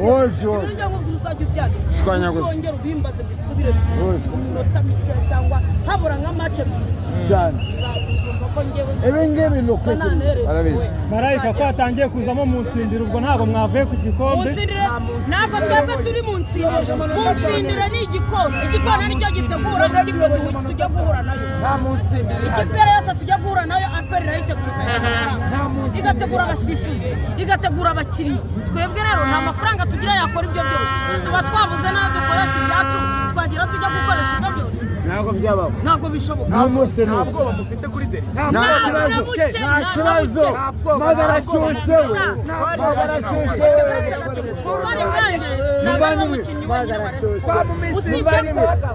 ojo njya ngo uzajya ubyandika shwanya gusa uzongera ubimbaze bisubire mu minota mike cyangwa habura nka match ebyiri cyane uzumva ko ngewe ibingibi nuko arabizi Marayika ko atangiye kuzamo mu nsindiro ubwo ntabwo mwavuye ku gikombe ntabwo twebwe turi mu nsindiro ni igikombe nicyo gitegura tujya guhura nayo nta munsindiro ikipere yose tujya guhura nayo aperi irayitegura igategura abasifuzi igategura abakinnyi twebwe rero nta mafaranga tugira yakora ibyo byose tuba twabuze n'ayo dukoresha ibyacu twagira tujya gukoresha ibyo byose ntabwo byabaho ntabwo bishoboka ntabwo bamufite kuri deri nta kibazo magarashushe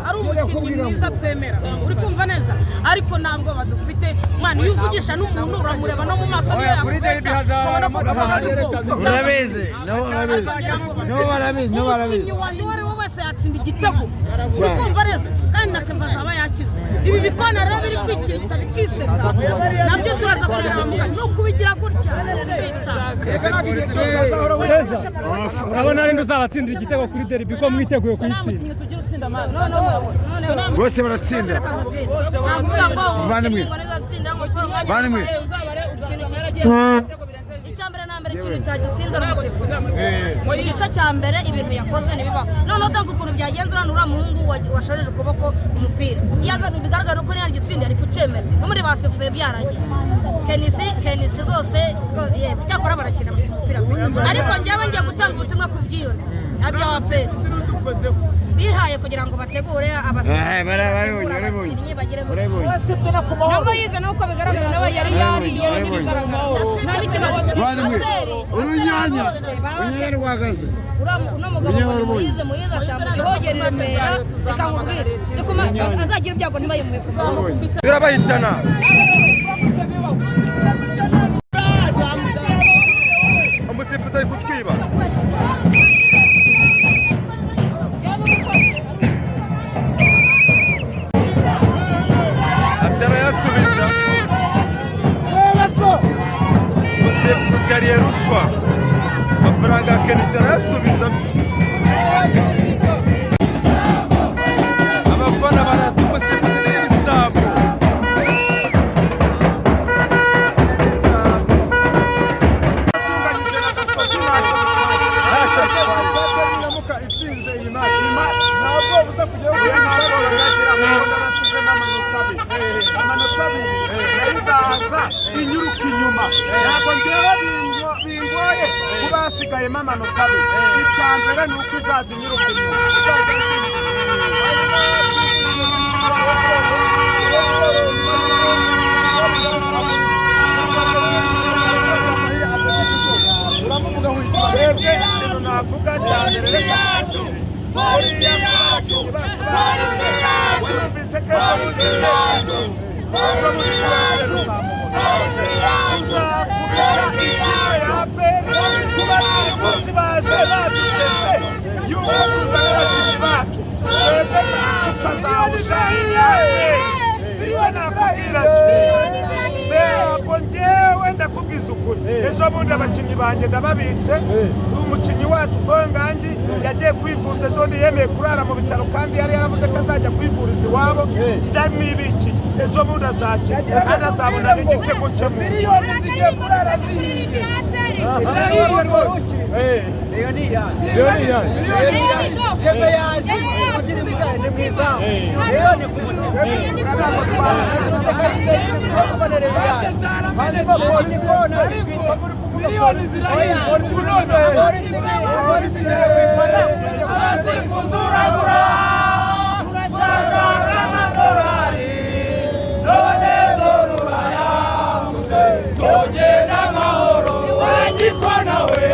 ari umukinnyi mwiza twemera uri kumva neza ariko ntabwo badufite mwana iyo uvugisha n'umuntu uramureba no mu maso niyo yakubeshya ukabona ko urabizi umukinnyi uwo ari we wese yatsinda igitego uri kumva neza kandi na Keva azaba yakize ibi bikona rero biri kwikirigita bikiseka nabyo turaza kureba ni ukubigira gutya urabona rero uzabatsindira igitego kuri derby ko mwiteguye kuyitsinda bose baratsinda vanimwe icyambere nambere ikintu cyagitsinze umusifuzi mu gice cya mbere ibintu yakoze nibiba noneho dog ukuntu byagenze urana muhungu washoreje ukuboko umupira yazana bigaragara ko yari gitsinda ari kucemera no muri basifuye byarangiye Kenisi rwose cyakora barakina bafite umupira ariko njyewe ngiye gutanga ubutumwa ku byiyone abya waferi bihaye kugira ngo bategure abakinnyi bagire nabo yize nuko bigaragara nabo yari yariye n'ibigaragara nta n'ikibazo urunyanya rwagaze uno mugabo muyize atambuka ihogera i Remera bikangubwira sikuma azagira ibyago ntibayimuye kuva turabahitana umusifuzi ari kutwiba atarayasubiza umusifuzi yariye ruswa amafaranga ya Kenisi arayasubiza abafana barata umusifuzi n'ibisambo inyuruka inyuma ntabwo ngewe bingoye kuba hasigayemo amanota abiri icya mbere ni uko izaza inyuruka inyuma uramuvuga witwa ikintu navuga cyane polisi yacu wumvise ko ndakubwiza ukuri ejo bundi abakinnyi banjye ndababitse umukinnyi wacu Bongangi yagiye kwivuza ejo yemeye kurara mu bitaro kandi yari yaravuze ko azajya kwivuriza iwabo ndamwibikiye ejo bundi azakira kandi azabona n'igitego cye mu miliyoni zirahiye abasifuzi uragura urashaka amadorari none zorurayabuze tugenda amahoro wagikona we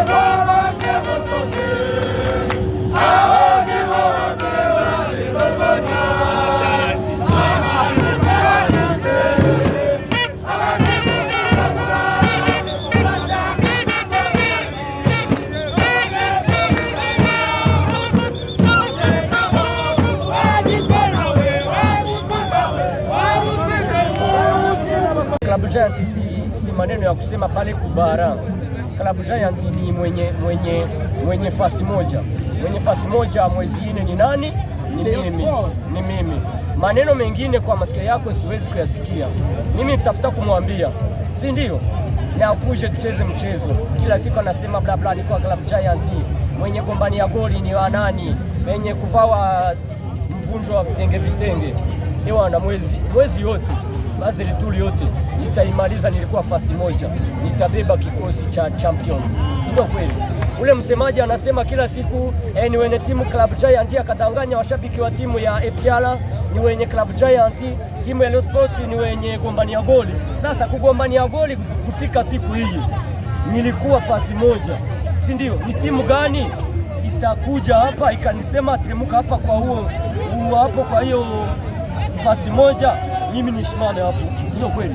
babake musozi aho niho bari babona Klabu Giant si maneno ya kusema pale kubara. Club Giant ni mwenye fasi moja. Mwenye fasi moja mwezi ine ni nani? Ni mimi. Maneno mengine kwa masikio yako siwezi kuyasikia. Mimi nitafuta kumwambia, si ndio? Na kuje tucheze mchezo. Kila siku anasema bla bla, ni kwa Club Giant. Mwenye gombania goli ni wa nani? Mwenye kuvawa mvunjo wa vitenge. Na mwezi yote Bazeli Tuli yote nitaimaliza. Nilikuwa fasi moja, nitabeba kikosi cha champions, sio kweli? Ule msemaji anasema kila siku ni wenye timu Club Giant, akadanganya washabiki wa timu ya APR, ni wenye Club Giant, timu ya Leo Sport ni wenye gombania goli. Sasa kugombania goli kufika siku hii nilikuwa fasi moja, si ndio? Ni timu gani itakuja hapa ikanisema atremuka hapa kwa huo hapo, kwa hiyo fasi moja mimi nishimane hapo, sio kweli?